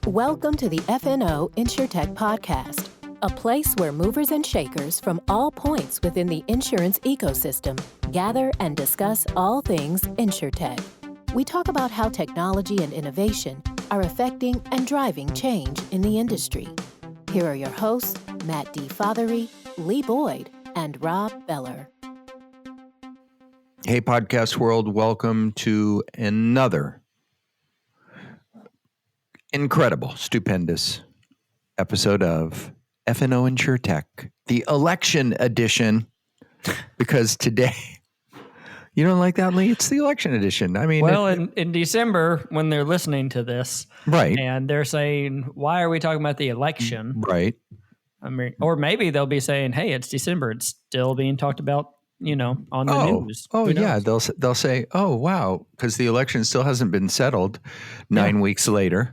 Welcome to the FNO InsureTech podcast, a place where movers and shakers from all points within the insurance ecosystem gather and discuss all things InsureTech. We talk about how technology and innovation are affecting and driving change in the industry. Here are your hosts, Matt D. Fothery, Lee Boyd, and Rob Beller. Hey, podcast world, welcome to another incredible, stupendous episode of FNO InsureTech, the election edition, because today, you don't like that, Lee? It's the election edition. I mean, well, in December, when they're listening to this, right, and they're saying, why are we talking about the election? Right. I mean, or maybe they'll be saying, hey, it's December. It's still being talked about, on the news. Oh, yeah. They'll say, oh, wow, because the election still hasn't been settled 9 weeks later.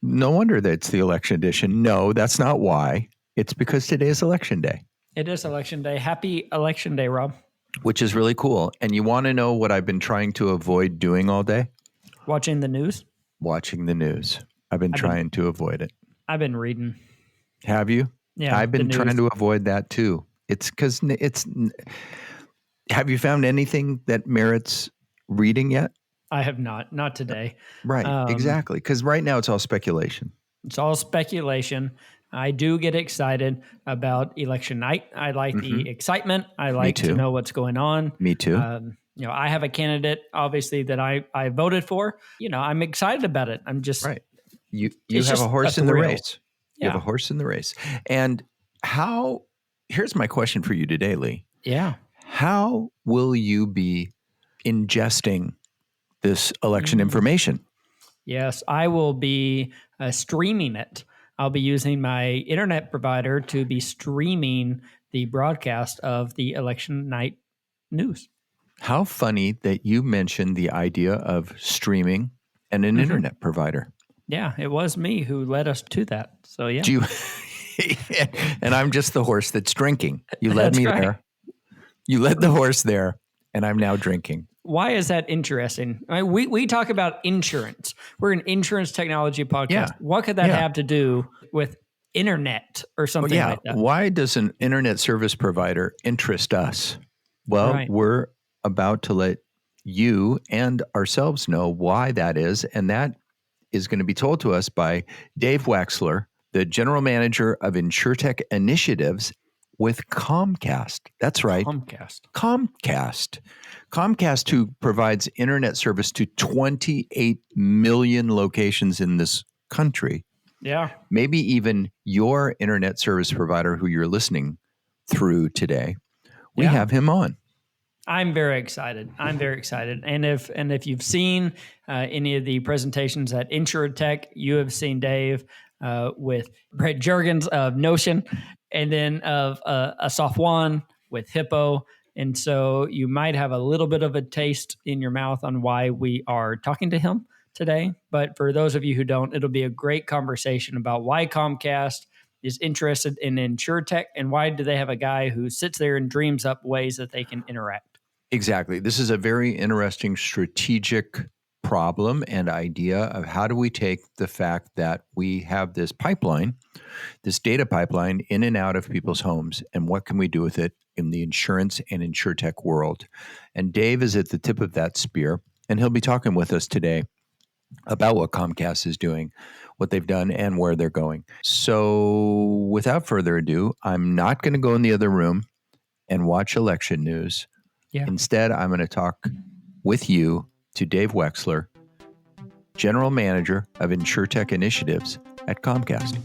No wonder that it's the election edition. No, that's not why. It's because today is election day. It is election day. Happy election day, Rob. Which is really cool. And you want to know what I've been trying to avoid doing all day? Watching the news? Watching the news. I've been trying to avoid it. I've been reading. Have you? Yeah. I've been trying to avoid that too. It's because have you found anything that merits reading yet? I have not today. Right, exactly. Because right now it's all speculation. It's all speculation. I do get excited about election night. I like the excitement. I like to know what's going on. Me too. I have a candidate, obviously, that I voted for. I'm excited about it. I'm just right. You have a horse in the race. Yeah. You have a horse in the race. And here's my question for you today, Lee. Yeah. How will you be ingesting this election information? Yes, I will be streaming it. I'll be using my internet provider to be streaming the broadcast of the election night news. How funny that you mentioned the idea of streaming and an internet provider. Yeah, it was me who led us to that. So, yeah. And I'm just the horse that's drinking. You led me there. You led the horse there, and I'm now drinking. Why is that interesting? I mean, we talk about insurance. We're an insurance technology podcast. Yeah. What could that have to do with internet or something like that? Why does an internet service provider interest us? Well, we're about to let you and ourselves know why that is, and that is going to be told to us by Dave Wechsler, the general manager of InsureTech Initiatives with Comcast. That's right. Comcast, who provides internet service to 28 million locations in this country. Yeah. Maybe even your internet service provider who you're listening through today. We have him on. I'm very excited. And if you've seen any of the presentations at InsureTech, you have seen Dave with Brett Juergens of Notion, and then of Asaf Wan with Hippo. And so you might have a little bit of a taste in your mouth on why we are talking to him today. But for those of you who don't, it'll be a great conversation about why Comcast is interested in InsureTech and why do they have a guy who sits there and dreams up ways that they can interact. Exactly. This is a very interesting strategic problem and idea of how do we take the fact that we have this pipeline, this data pipeline in and out of people's homes, and what can we do with it in the insurance and InsureTech world. And Dave is at the tip of that spear, and he'll be talking with us today about what Comcast is doing, what they've done, and where they're going. So without further ado, I'm not going to go in the other room and watch election news. Yeah. Instead, I'm going to talk with you to Dave Wechsler, General Manager of InsureTech Initiatives at Comcast.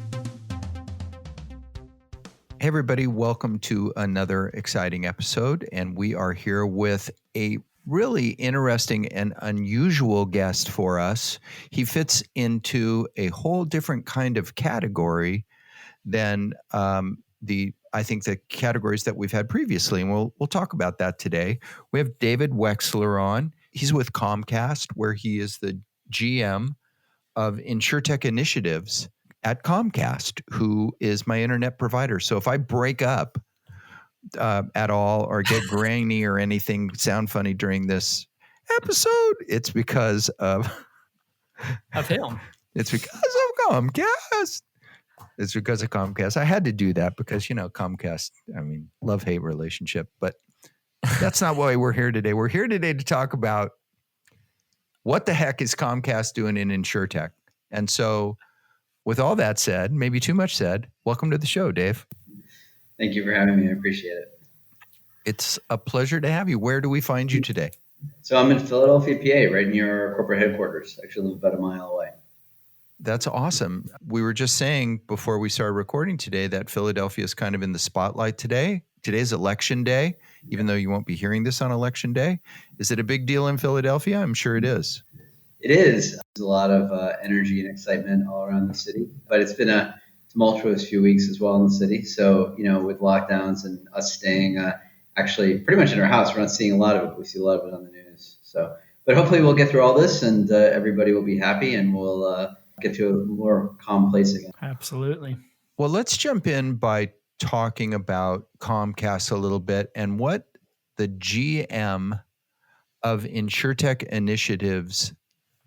Hey, everybody. Welcome to another exciting episode. And we are here with a really interesting and unusual guest for us. He fits into a whole different kind of category than I think the categories that we've had previously, and we'll talk about that today. We have David Wechsler on. He's with Comcast, where he is the GM of InsureTech Initiatives at Comcast, who is my internet provider. So if I break up at all or get grainy or anything sound funny during this episode, it's because of him. It's because of Comcast. It's because of Comcast. I had to do that because, Comcast, love-hate relationship. But that's not why we're here today. We're here today to talk about what the heck is Comcast doing in InsureTech. And so with all that said, maybe too much said, welcome to the show, Dave. Thank you for having me. I appreciate it. It's a pleasure to have you. Where do we find you today? So I'm in Philadelphia, PA, right near our corporate headquarters. Actually live about a mile away. That's awesome. We were just saying before we started recording today that Philadelphia is kind of in the spotlight today. Today's election day, even though you won't be hearing this on election day. Is it a big deal in Philadelphia? I'm sure it is. It is. There's a lot of energy and excitement all around the city, but it's been a tumultuous few weeks as well in the city. So, with lockdowns and us staying actually pretty much in our house, we're not seeing a lot of it. We see a lot of it on the news. So, but hopefully we'll get through all this and everybody will be happy and we'll get to a more calm place again. Absolutely. Well, let's jump in by talking about Comcast a little bit and what the GM of InsureTech Initiatives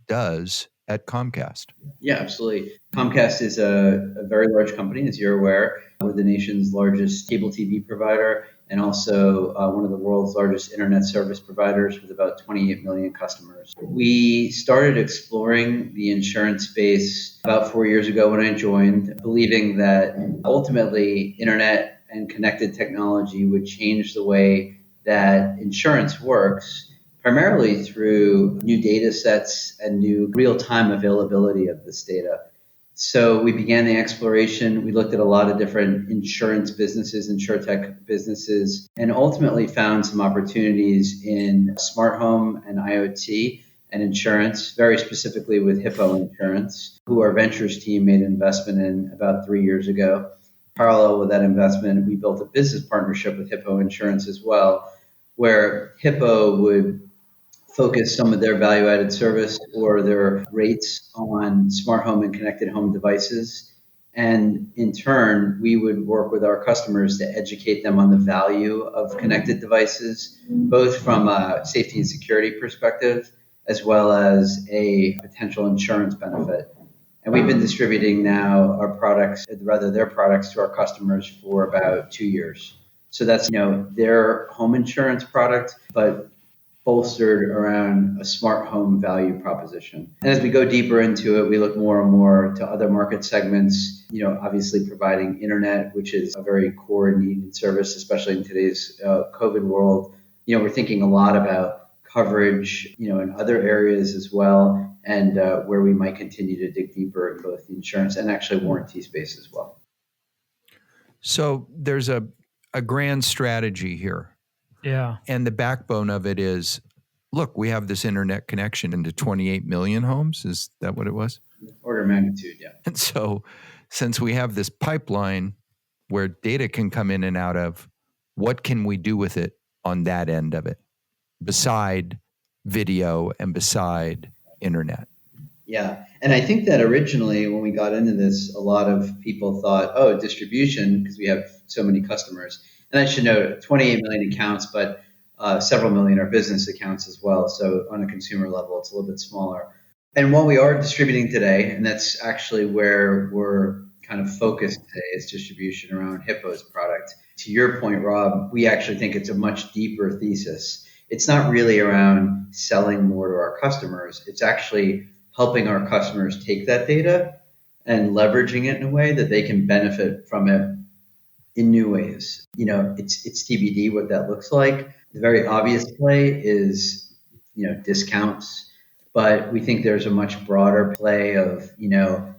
does at Comcast. Yeah, absolutely. Comcast is a very large company, as you're aware. We're the nation's largest cable TV provider and also one of the world's largest internet service providers with about 28 million customers. We started exploring the insurance space about 4 years ago when I joined, believing that ultimately internet and connected technology would change the way that insurance works, primarily through new data sets and new real-time availability of this data. So we began the exploration. We looked at a lot of different insurance businesses, InsureTech businesses, and ultimately found some opportunities in smart home and IoT and insurance, very specifically with Hippo Insurance, who our ventures team made an investment in about 3 years ago. Parallel with that investment, we built a business partnership with Hippo Insurance as well, where Hippo would focus some of their value-added service or their rates on smart home and connected home devices. And in turn, we would work with our customers to educate them on the value of connected devices, both from a safety and security perspective, as well as a potential insurance benefit. And we've been distributing now their products to our customers for about 2 years. So that's, their home insurance product, but bolstered around a smart home value proposition. And as we go deeper into it, we look more and more to other market segments, obviously providing internet, which is a very core needed service, especially in today's COVID world. We're thinking a lot about coverage, in other areas as well, and where we might continue to dig deeper in both the insurance and actually warranty space as well. So there's a grand strategy here. Yeah. And the backbone of it is, look, we have this internet connection into 28 million homes. Is that what it was? Order of magnitude, yeah. And so since we have this pipeline where data can come in and out of, what can we do with it on that end of it, beside video and beside internet? Yeah. And I think that originally when we got into this, a lot of people thought, distribution, because we have so many customers. And I should note 28 million accounts, but several million are business accounts as well. So on a consumer level, it's a little bit smaller. And what we are distributing today, and that's actually where we're kind of focused today, is distribution around Hippo's product. To your point, Rob, we actually think it's a much deeper thesis. It's not really around selling more to our customers. It's actually helping our customers take that data and leveraging it in a way that they can benefit from it in new ways. It's TBD what that looks like. The very obvious play is, discounts, but we think there's a much broader play of,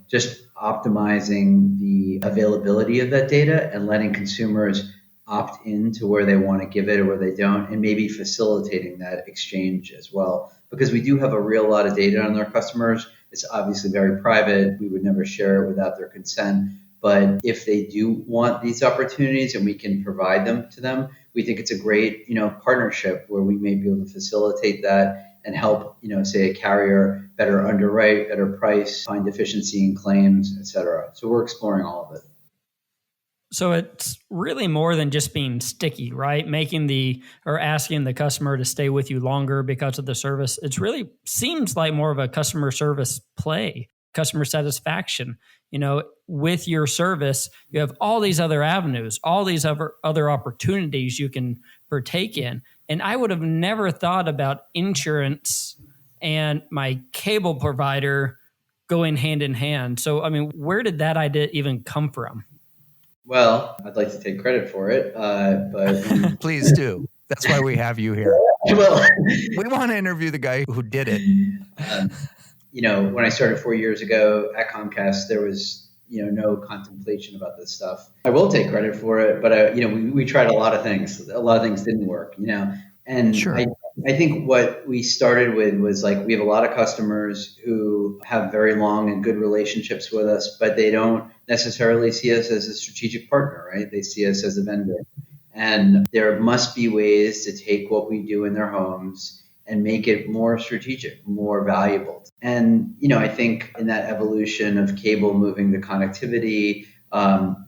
just optimizing the availability of that data and letting consumers opt in to where they want to give it or where they don't, and maybe facilitating that exchange as well. Because we do have a real lot of data on our customers. It's obviously very private. We would never share it without their consent. But if they do want these opportunities and we can provide them to them, we think it's a great, partnership where we may be able to facilitate that and help, say a carrier better underwrite, better price, find efficiency in claims, et cetera. So we're exploring all of it. So it's really more than just being sticky, right? Asking the customer to stay with you longer because of the service. It's really seems like more of a customer service play. customer satisfaction. With your service, you have all these other avenues, all these other opportunities you can partake in. And I would have never thought about insurance and my cable provider going hand in hand. So, where did that idea even come from? Well, I'd like to take credit for it, but Please do. That's why we have you here. well, We want to interview the guy who did it. When I started 4 years ago at Comcast, there was no contemplation about this stuff. I will take credit for it, but we tried a lot of things. A lot of things didn't work, and Sure. I think what we started with was like, we have a lot of customers who have very long and good relationships with us, but they don't necessarily see us as a strategic partner, right? They see us as a vendor. And there must be ways to take what we do in their homes and make it more strategic, more valuable. And, I think in that evolution of cable moving to connectivity,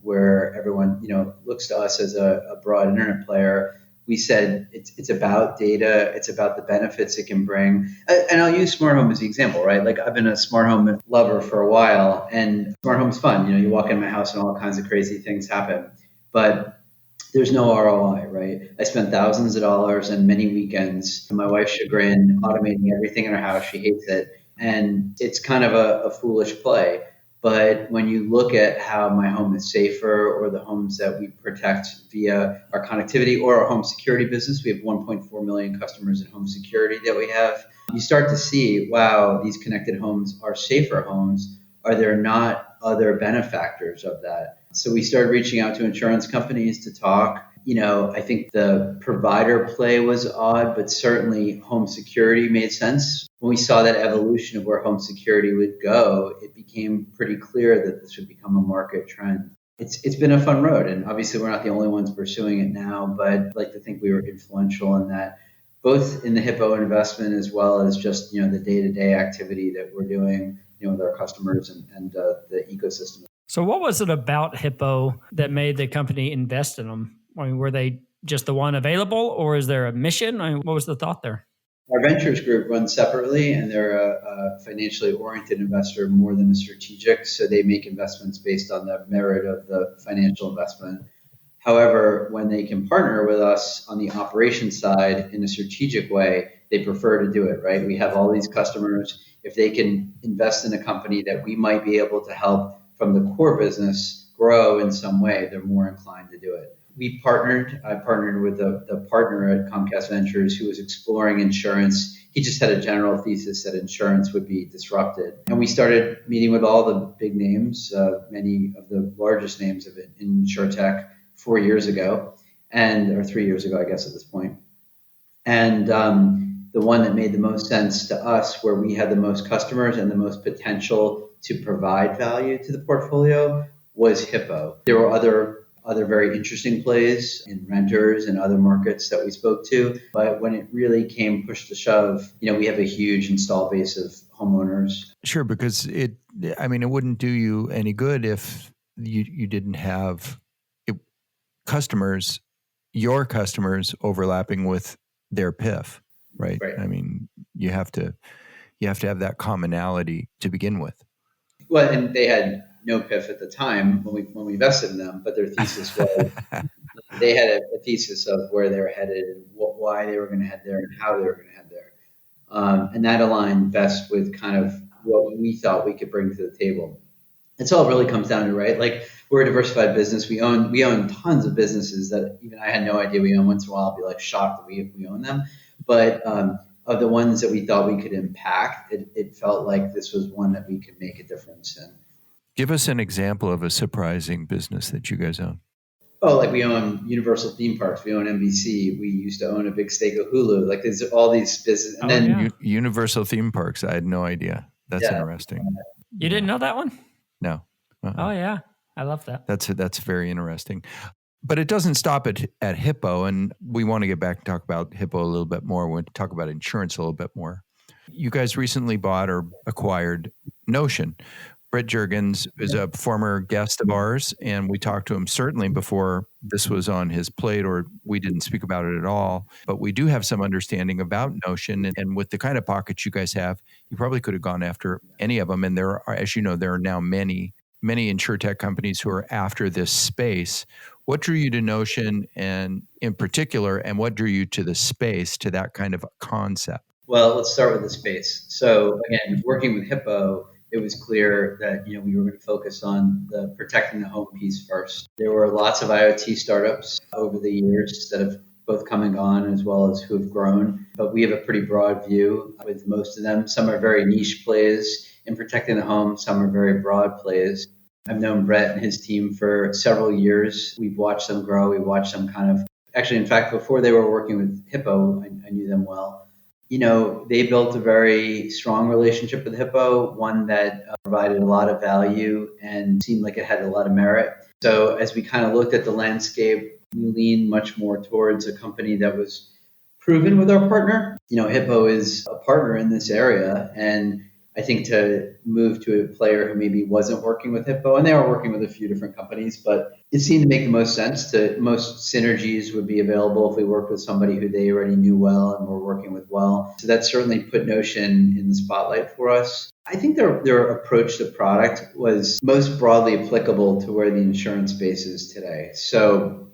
where everyone, looks to us as a broad internet player, we said it's about data, it's about the benefits it can bring. And I'll use smart home as the example, right? Like, I've been a smart home lover for a while, and smart home's fun. You walk in my house and all kinds of crazy things happen. But there's no ROI, right? I spent thousands of dollars and many weekends, to my wife's chagrin, automating everything in her house. She hates it. And it's kind of a foolish play. But when you look at how my home is safer, or the homes that we protect via our connectivity or our home security business, we have 1.4 million customers in home security that we have. You start to see, wow, these connected homes are safer homes. Are there not other benefactors of that? So we started reaching out to insurance companies to talk. I think the provider play was odd, but certainly home security made sense. When we saw that evolution of where home security would go, it became pretty clear that this would become a market trend. It's been a fun road, and obviously we're not the only ones pursuing it now, but I'd like to think we were influential in that, both in the Hippo investment as well as just, the day-to-day activity that we're doing, with our customers and the ecosystem. So what was it about Hippo that made the company invest in them? Were they just the one available, or is there a mission? What was the thought there? Our ventures group runs separately, and they're a financially oriented investor more than a strategic. So they make investments based on the merit of the financial investment. However, when they can partner with us on the operations side in a strategic way, they prefer to do it, right? We have all these customers. If they can invest in a company that we might be able to help from the core business grow in some way, they're more inclined to do it. I partnered with the partner at Comcast Ventures who was exploring insurance. He just had a general thesis that insurance would be disrupted. And we started meeting with all the big names, many of the largest names of it in InsureTech 4 years ago, or 3 years ago, I guess, at this point. And the one that made the most sense to us, where we had the most customers and the most potential to provide value to the portfolio, was Hippo. There were other very interesting plays in renters and other markets that we spoke to. But when it really came push to shove, we have a huge install base of homeowners. Sure, because it wouldn't do you any good if you didn't have your customers overlapping with their PIF, right? I mean, you have to have that commonality to begin with. Well, and they had no PIF at the time when we invested in them, but their thesis was they had a thesis of where they were headed, and why they were going to head there, and how they were going to head there, and that aligned best with kind of what we thought we could bring to the table. It's all really comes down to, right? Like, we're a diversified business. We own tons of businesses that even I had no idea we own. Once in a while, I'll be like shocked that we own them, but of the ones that we thought we could impact, it felt like this was one that we could make a difference in. Give us an example of a surprising business that you guys own. Oh, like we own Universal Theme Parks. We own NBC. We used to own a big stake of Hulu. Like, there's all these businesses. And then Universal Theme Parks. I had no idea. That's interesting. You didn't know that one? No. Oh, yeah. I love that. That's very interesting. But it doesn't stop at Hippo, and we want to get back and talk about Hippo a little bit more. We want to talk about insurance a little bit more. You guys recently bought or acquired Notion, Brett Juergens is a former guest of ours, and we talked to him certainly before this was on his plate, or we didn't speak about it at all. But we do have some understanding about Notion, and with the kind of pockets you guys have, you probably could have gone after any of them. And there are, as you know, there are now many InsureTech companies who are after this space. What drew you to Notion, and in particular, and what drew you to the space, to that kind of concept? Well, let's start with the space. So again, working with Hippo, it was clear that we were going to focus on the protecting the home piece first. There were lots of IoT startups over the years that have both come and gone, as well as who have grown. But we have a pretty broad view with most of them. Some are very niche plays in protecting the home. Some are very broad plays. I've known Brett and his team for several years. We've watched them grow. We watched them actually, in fact, before they were working with Hippo, I knew them well. They built a very strong relationship with Hippo, one that provided a lot of value and seemed like it had a lot of merit. So as we kind of looked at the landscape, we leaned much more towards a company that was proven with our partner. Hippo is a partner in this area, and I think to move to a player who maybe wasn't working with Hippo, and they are working with a few different companies, but it seemed to make the most sense. Most synergies would be available if we worked with somebody who they already knew well and were working with well. So that certainly put Notion in the spotlight for us. I think their approach to product was most broadly applicable to where the insurance space is today. So,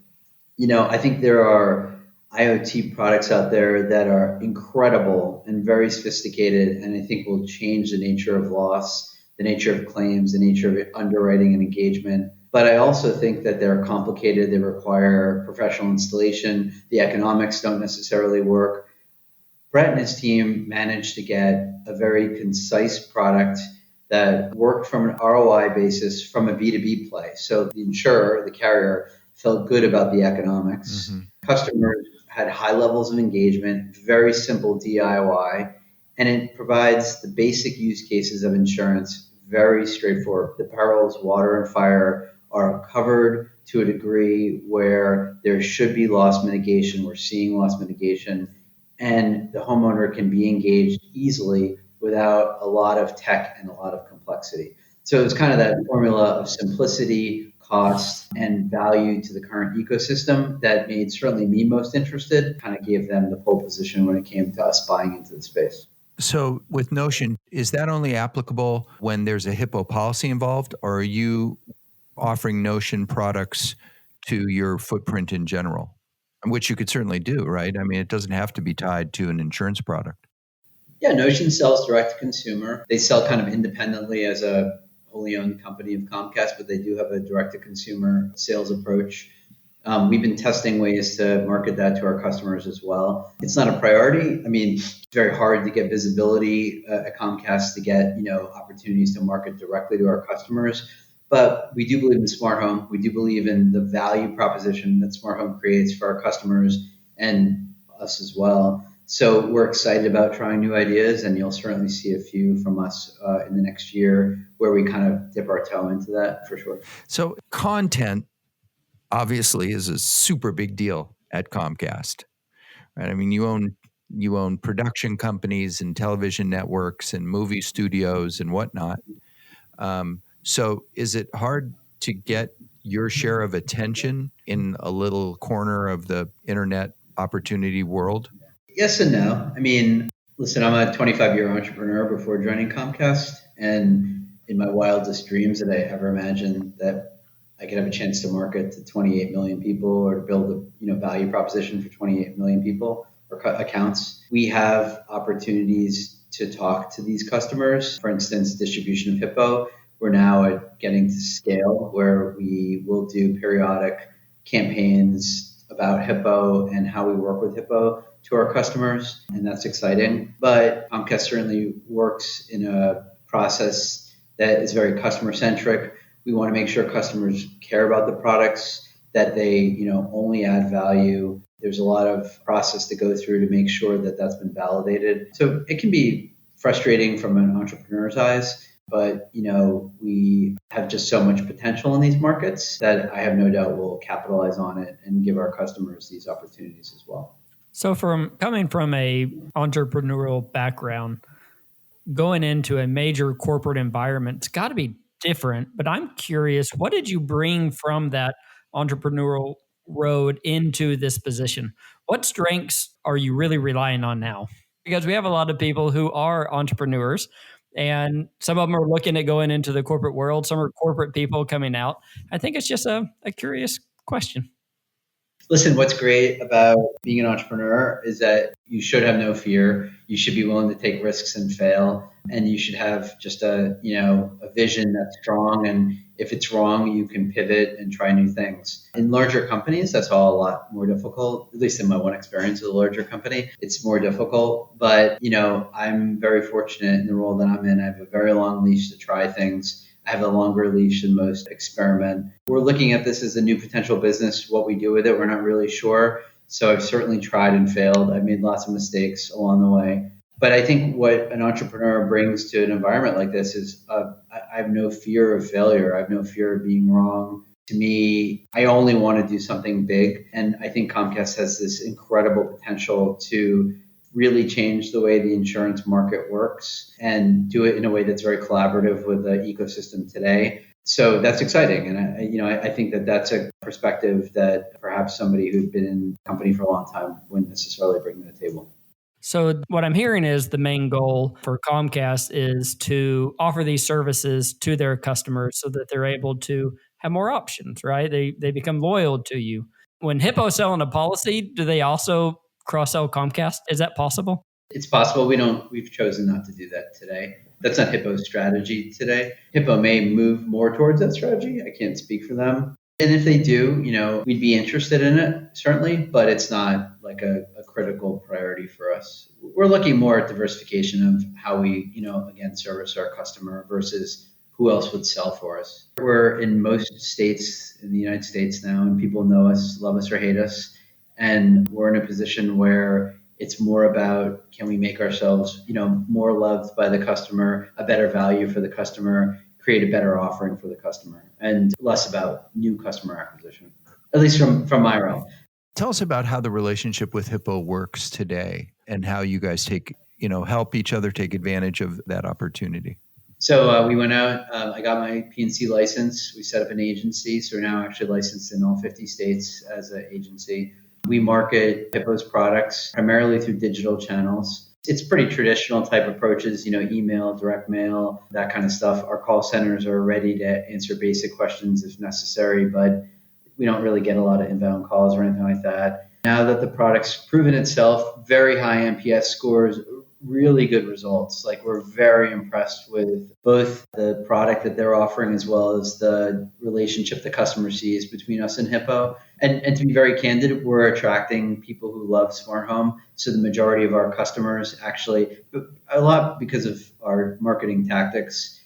I think there are IoT products out there that are incredible and very sophisticated, and I think will change the nature of loss, the nature of claims, the nature of underwriting and engagement. But I also think that they're complicated. They require professional installation. The economics don't necessarily work. Brett and his team managed to get a very concise product that worked from an ROI basis from a B2B play. So the insurer, the carrier, felt good about the economics. Mm-hmm. Customers had high levels of engagement, very simple DIY, and it provides the basic use cases of insurance, very straightforward. The perils, water and fire, are covered to a degree where there should be loss mitigation. We're seeing loss mitigation, and the homeowner can be engaged easily without a lot of tech and a lot of complexity. So it's kind of that formula of simplicity, cost, and value to the current ecosystem that made certainly me most interested, kind of gave them the pole position when it came to us buying into the space. So with Notion, is that only applicable when there's a Hippo policy involved, or are you offering Notion products to your footprint in general? Which you could certainly do, right? I mean, it doesn't have to be tied to an insurance product. Yeah, Notion sells direct to consumer. They sell kind of independently as a wholly owned company of Comcast, but they do have a direct to consumer sales approach. We've been testing ways to market that to our customers as well. It's not a priority. I mean, it's very hard to get visibility at Comcast to get, opportunities to market directly to our customers. But we do believe in smart home. We do believe in the value proposition that smart home creates for our customers and us as well. So we're excited about trying new ideas, and you'll certainly see a few from us in the next year where we kind of dip our toe into that for sure. So content obviously is a super big deal at Comcast, right? I mean, you own production companies and television networks and movie studios and whatnot. So is it hard to get your share of attention in a little corner of the internet opportunity world? Yes and no. I mean, listen, I'm a 25-year entrepreneur before joining Comcast, and in my wildest dreams did I ever imagine that I could have a chance to market to 28 million people or to build a value proposition for 28 million people or accounts. We have opportunities to talk to these customers. For instance, distribution of Hippo. We're now getting to scale where we will do periodic campaigns about Hippo and how we work with Hippo to our customers, and that's exciting. But Comcast certainly works in a process that is very customer-centric. We want to make sure customers care about the products, that they only add value. There's a lot of process to go through to make sure that that's been validated. So it can be frustrating from an entrepreneur's eyes, but we have just so much potential in these markets that I have no doubt we'll capitalize on it and give our customers these opportunities as well. So coming from a entrepreneurial background, going into a major corporate environment, it's got to be different, but I'm curious, what did you bring from that entrepreneurial road into this position? What strengths are you really relying on now? Because we have a lot of people who are entrepreneurs, and some of them are looking at going into the corporate world. Some are corporate people coming out. I think it's just a curious question. Listen, what's great about being an entrepreneur is that you should have no fear. You should be willing to take risks and fail. And you should have just a vision that's strong. And if it's wrong, you can pivot and try new things. In larger companies, that's all a lot more difficult, at least in my one experience with a larger company. It's more difficult. But, I'm very fortunate in the role that I'm in. I have a very long leash to try things. I have a longer leash than most experiment. We're looking at this as a new potential business. What we do with it, we're not really sure. So I've certainly tried and failed. I've made lots of mistakes along the way. But I think what an entrepreneur brings to an environment like this is I have no fear of failure. I have no fear of being wrong. To me, I only want to do something big. And I think Comcast has this incredible potential to really change the way the insurance market works and do it in a way that's very collaborative with the ecosystem today. So that's exciting. And I think that that's a perspective that perhaps somebody who's been in the company for a long time wouldn't necessarily bring to the table. So what I'm hearing is the main goal for Comcast is to offer these services to their customers so that they're able to have more options, right? They become loyal to you. When Hippo's selling a policy, do they also cross-sell Comcast? Is that possible? It's possible. We've chosen not to do that today. That's not Hippo's strategy today. Hippo may move more towards that strategy. I can't speak for them. And if they do, we'd be interested in it, certainly, but it's not like a critical priority for us. We're looking more at diversification of how we, again, service our customer versus who else would sell for us. We're in most states in the United States now, and people know us, love us or hate us. And we're in a position where it's more about, can we make ourselves, more loved by the customer, a better value for the customer, create a better offering for the customer, and less about new customer acquisition, at least from my realm. Tell us about how the relationship with Hippo works today and how you guys help each other take advantage of that opportunity. So we went out, I got my P&C license. We set up an agency. So we're now actually licensed in all 50 states as an agency. We market Hippo's products primarily through digital channels. It's pretty traditional type approaches, email, direct mail, that kind of stuff. Our call centers are ready to answer basic questions if necessary, but we don't really get a lot of inbound calls or anything like that. Now that the product's proven itself, very high NPS scores, really good results. Like, we're very impressed with both the product that they're offering as well as the relationship the customer sees between us and Hippo. And to be very candid, we're attracting people who love smart home. So the majority of our customers actually, a lot because of our marketing tactics.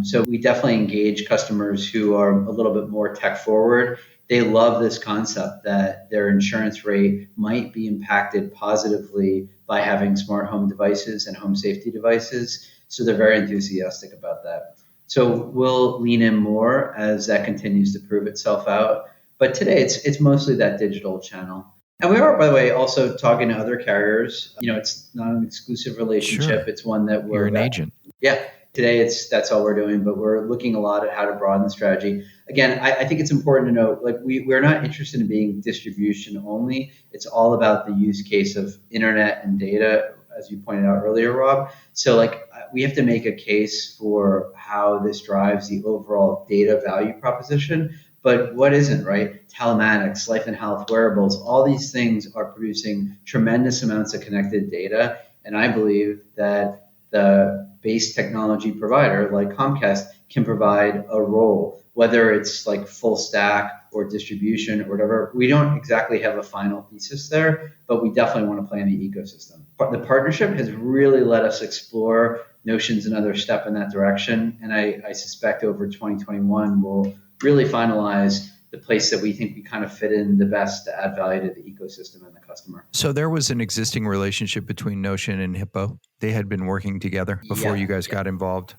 So we definitely engage customers who are a little bit more tech forward. They love this concept that their insurance rate might be impacted positively by having smart home devices and home safety devices. So they're very enthusiastic about that. So we'll lean in more as that continues to prove itself out. But today it's mostly that digital channel. And we are, by the way, also talking to other carriers. It's not an exclusive relationship. Sure. It's one that we're You're an agent. Yeah. Today, that's all we're doing, but we're looking a lot at how to broaden the strategy. Again, I think it's important to note, like, we're not interested in being distribution only. It's all about the use case of internet and data, as you pointed out earlier, Rob. So, we have to make a case for how this drives the overall data value proposition. But what isn't, right? Telematics, life and health, wearables, all these things are producing tremendous amounts of connected data. And I believe that the base technology provider like Comcast can provide a role, whether it's like full stack or distribution or whatever. We don't exactly have a final thesis there, but we definitely want to play in the ecosystem. But the partnership has really let us explore Notion's another step in that direction. And I suspect over 2021, we'll really finalize the place that we think we kind of fit in the best to add value to the ecosystem and the customer. So there was an existing relationship between Notion and Hippo. They had been working together before you guys got involved.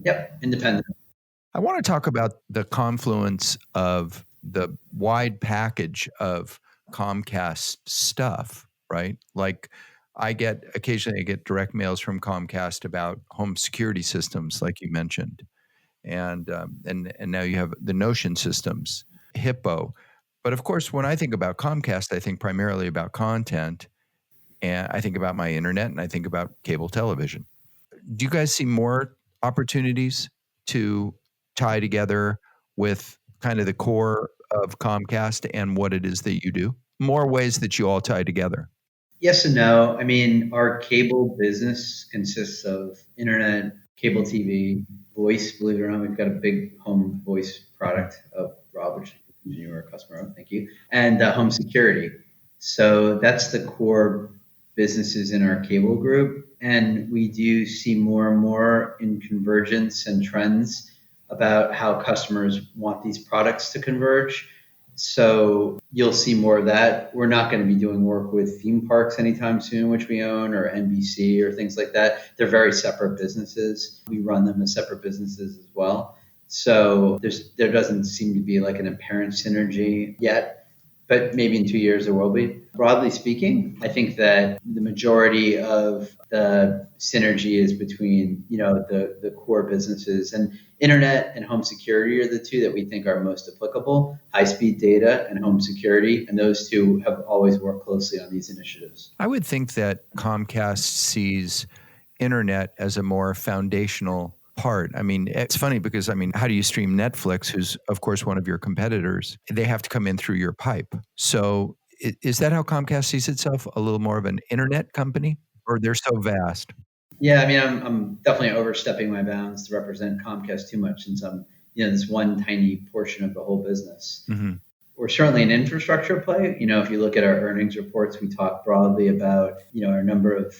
Yep, independent. I want to talk about the confluence of the wide package of Comcast stuff, right? Like, occasionally I get direct mails from Comcast about home security systems, like you mentioned. and now you have the Notion systems, Hippo. But of course, when I think about Comcast, I think primarily about content, and I think about my internet, and I think about cable television. Do you guys see more opportunities to tie together with kind of the core of Comcast and what it is that you do? More ways that you all tie together? Yes and no. I mean, our cable business consists of internet, cable TV, voice. Believe it or not, we've got a big home voice product of Rob, which you are a customer of. Thank you. And home security. So that's the core businesses in our cable group. And we do see more and more in convergence and trends about how customers want these products to converge. So you'll see more of that. We're not going to be doing work with theme parks anytime soon, which we own, or NBC or things like that. They're very separate businesses. We run them as separate businesses as well. So there doesn't seem to be like an apparent synergy yet, but maybe in 2 years there will be. Broadly speaking, I think that the majority of the synergy is between, the core businesses, and internet and home security are the two that we think are most applicable: high-speed data and home security. And those two have always worked closely on these initiatives. I would think that Comcast sees internet as a more foundational part. I mean, it's funny because, how do you stream Netflix, who's, of course, one of your competitors? They have to come in through your pipe. So is that how Comcast sees itself? A little more of an internet company? Or they're so vast? Yeah, I mean, I'm definitely overstepping my bounds to represent Comcast too much, since I'm, this one tiny portion of the whole business. Mm-hmm. We're certainly an infrastructure play. If you look at our earnings reports, we talk broadly about, our number of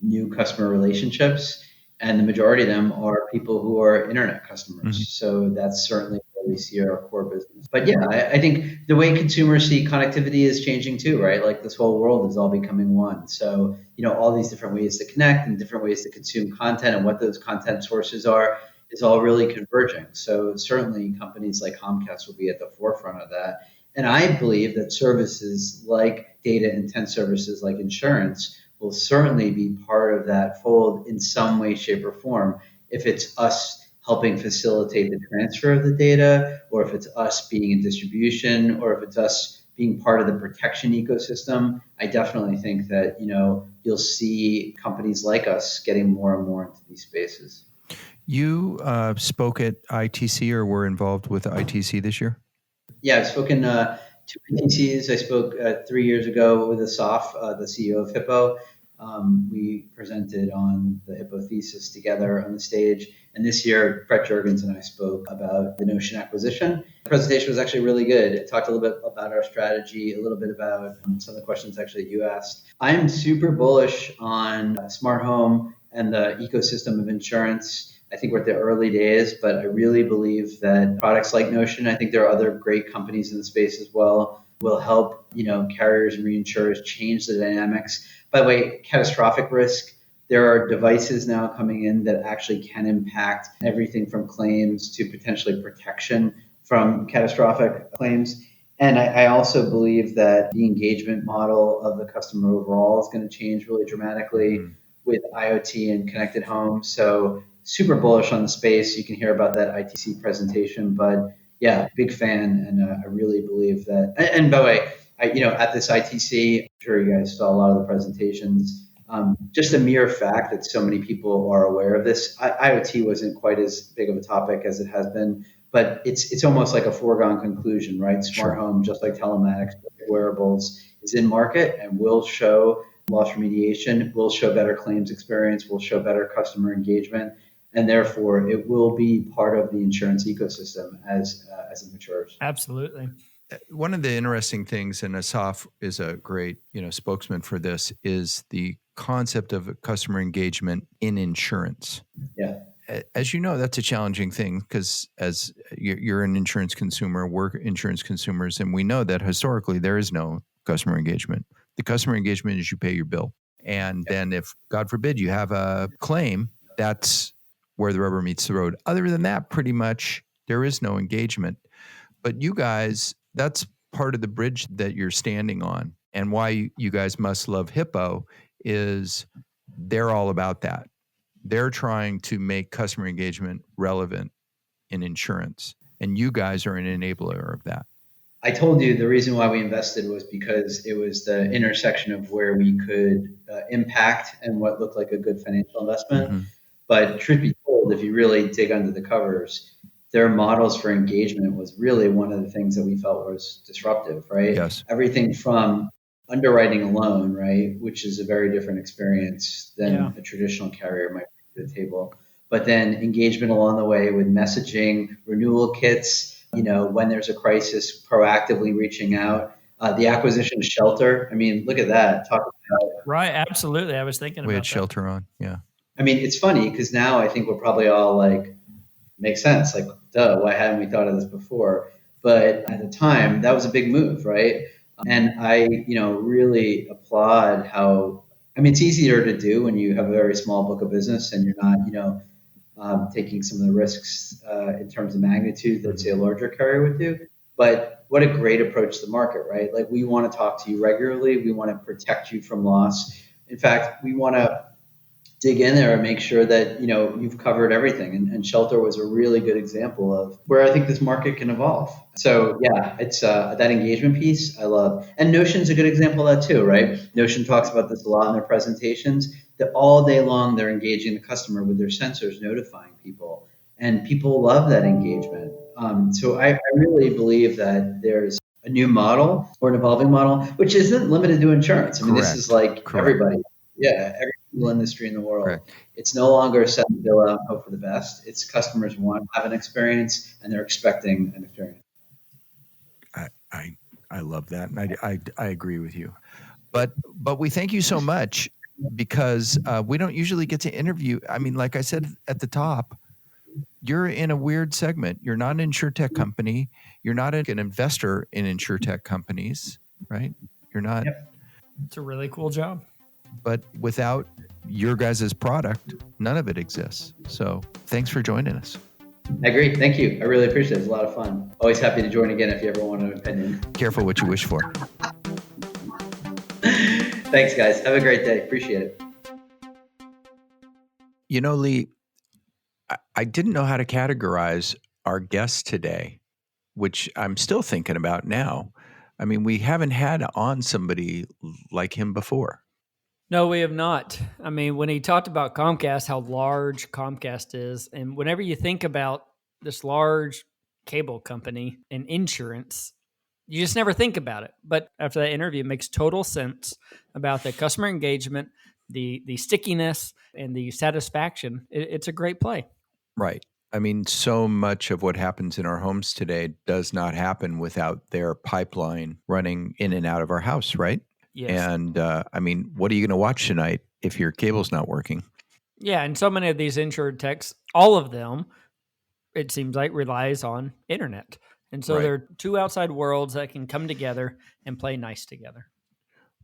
new customer relationships, and the majority of them are people who are internet customers. Mm-hmm. So that's certainly where we see our core business. But yeah, I think the way consumers see connectivity is changing too, right? Like this whole world is all becoming one. So, all these different ways to connect and different ways to consume content and what those content sources are is all really converging. So certainly companies like Comcast will be at the forefront of that. And I believe that services like data intense services like insurance will certainly be part of that fold in some way, shape, or form. If it's us helping facilitate the transfer of the data, or if it's us being in distribution, or if it's us being part of the protection ecosystem, I definitely think that, you'll see companies like us getting more and more into these spaces. You spoke at ITC or were involved with ITC this year? Yeah, I've spoken to ITCs. I spoke 3 years ago with Asaf, the CEO of Hippo. We presented on the Hippo thesis together on the stage. And this year, Brett Juergens and I spoke about the Notion acquisition. The presentation was actually really good. It talked a little bit about our strategy, a little bit about some of the questions actually you asked. I'm super bullish on smart home and the ecosystem of insurance. I think we're at the early days, but I really believe that products like Notion, I think there are other great companies in the space as well, will help, carriers and reinsurers change the dynamics. By the way, catastrophic risk, there are devices now coming in that actually can impact everything from claims to potentially protection from catastrophic claims. And I also believe that the engagement model of the customer overall is going to change really dramatically with IoT and connected home. So super bullish on the space. You can hear about that ITC presentation, but yeah, big fan. And I really believe that. And by the way, at this ITC, I'm sure you guys saw a lot of the presentations. Just a mere fact that so many people are aware of this. IoT wasn't quite as big of a topic as it has been, but it's almost like a foregone conclusion, right? Smart home, just like telematics, wearables, is in market and will show loss remediation, will show better claims experience, will show better customer engagement, and therefore it will be part of the insurance ecosystem as it matures. Absolutely. One of the interesting things, and Asaf is a great, spokesman for this, is the concept of customer engagement in insurance. Yeah. As you know, that's a challenging thing because as you're an insurance consumer, we're insurance consumers, and we know that historically there is no customer engagement. The customer engagement is you pay your bill. And then if, God forbid, you have a claim, that's where the rubber meets the road. Other than that, pretty much there is no engagement. But you guys, that's part of the bridge that you're standing on. And why you guys must love Hippo is they're all about that. They're trying to make customer engagement relevant in insurance. And you guys are an enabler of that. I told you the reason why we invested was because it was the intersection of where we could impact and what looked like a good financial investment. Mm-hmm. But truth be told, if you really dig under the covers, their models for engagement was really one of the things that we felt was disruptive, right? Yes. Everything from underwriting alone, right, which is a very different experience than a traditional carrier might bring to the table. But then engagement along the way with messaging, renewal kits, when there's a crisis, proactively reaching out. The acquisition of Shelter. I mean, look at that. Talk about Right. Absolutely. I was thinking we about had that. Shelter on. Yeah. I mean, it's funny because now I think we're probably all like, makes sense. Like, duh, why hadn't we thought of this before? But at the time, that was a big move, right? And I, really applaud how, it's easier to do when you have a very small book of business and you're not, taking some of the risks in terms of magnitude that, say, a larger carrier would do. But what a great approach to the market, right? Like, we want to talk to you regularly. We want to protect you from loss. In fact, we want to dig in there and make sure that you've covered everything. And Shelter was a really good example of where I think this market can evolve. So yeah, it's that engagement piece I love. And Notion's a good example of that too, right? Notion talks about this a lot in their presentations, that all day long they're engaging the customer with their sensors, notifying people. And people love that engagement. So I really believe that there's a new model or an evolving model, which isn't limited to insurance. I mean, this is like everybody. Yeah, every single industry in the world. Correct. It's no longer set the bill out and hope for the best. It's customers want to have an experience and they're expecting an experience. I love that, and I agree with you. But we thank you so much because we don't usually get to interview. I mean, like I said at the top, you're in a weird segment. You're not an InsureTech company. You're not an investor in InsureTech companies, right? You're not. Yep. It's a really cool job. But without your guys' product, none of it exists. So thanks for joining us. I agree. Thank you. I really appreciate it. It was a lot of fun. Always happy to join again if you ever want an opinion. Careful what you wish for. Thanks, guys. Have a great day. Appreciate it. Lee, I didn't know how to categorize our guest today, which I'm still thinking about now. I mean, we haven't had on somebody like him before. No, we have not. I mean, when he talked about Comcast, how large Comcast is, and whenever you think about this large cable company and insurance, you just never think about it. But after that interview, it makes total sense about the customer engagement, the stickiness, and the satisfaction. It's a great play. Right. I mean, so much of what happens in our homes today does not happen without their pipeline running in and out of our house, right? Yes. And I mean, what are you going to watch tonight if your cable's not working? Yeah, and so many of these InsureTechs, all of them, it seems like, relies on internet. And so there are two outside worlds that can come together and play nice together.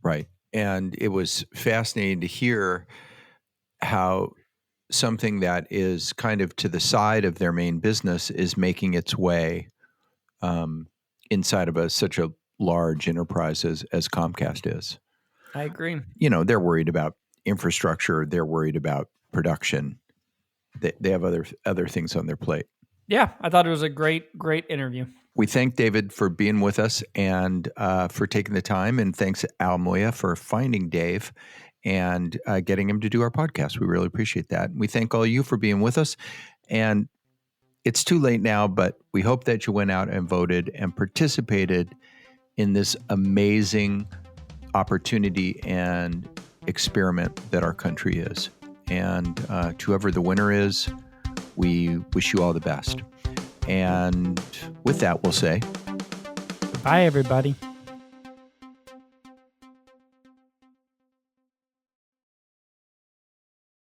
Right. And it was fascinating to hear how something that is kind of to the side of their main business is making its way inside of such a large enterprise as Comcast is. I agree. They're worried about infrastructure. They're worried about production. They have other things on their plate. Yeah, I thought it was a great interview. We thank David for being with us and for taking the time. And thanks, Al Moya, for finding Dave and getting him to do our podcast. We really appreciate that. We thank all you for being with us. And it's too late now, but we hope that you went out and voted and participated in this amazing opportunity and experiment that our country is. And to whoever the winner is, we wish you all the best. And with that, we'll say, bye, everybody.